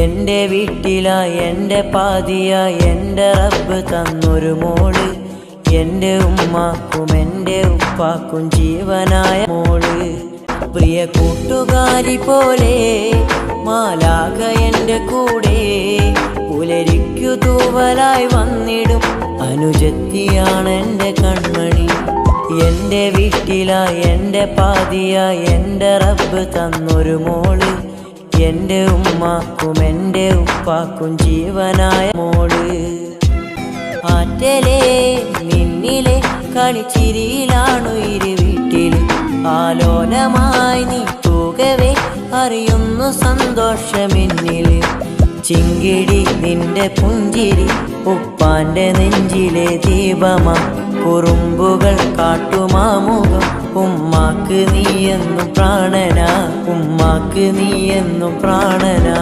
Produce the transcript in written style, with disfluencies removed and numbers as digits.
എൻ്റെ വീട്ടിലായി എൻ്റെ പാതിയായി എൻ്റെ റബ്ബ് തന്നൊരു മോള്, എൻ്റെ ഉമ്മാക്കും എൻ്റെ ഉപ്പാക്കും ജീവനായ മോള്. പ്രിയ കൂട്ടുകാരി പോലെ മാലാഖ എൻ്റെ കൂടെ, പുലരിക്കു തൂവലായി വന്നിടും അനുജത്തിയാണ് എൻ്റെ കൺമണി. എൻ്റെ വീട്ടിലായി എൻ്റെ പാതിയായി എൻ്റെ റബ്ബ് തന്നൊരു മോള്, എൻ്റെ ഉമ്മാക്കും എൻ്റെ ഉപ്പാക്കും ജീവനായ മോള്. ആറ്റലേ നിന്നിലെ കളിച്ചിരിയിലാണു ഇരു വീട്ടില്, ആലോലമായി നീ തൂകവേ അറിയുന്നു സന്തോഷമെന്നില്. ചിങ്കിടി നിന്റെ പുഞ്ചിരി ഉപ്പാന്റെ നെഞ്ചിലെ ദീപമാ, കുറുമ്പുകൾ കാട്ടുമാമുഖം ഉമ്മാക്ക് നീയെന്നും പ്രാണനാ, ഉമ്മാക്ക് നീയെന്നും പ്രാണനാ.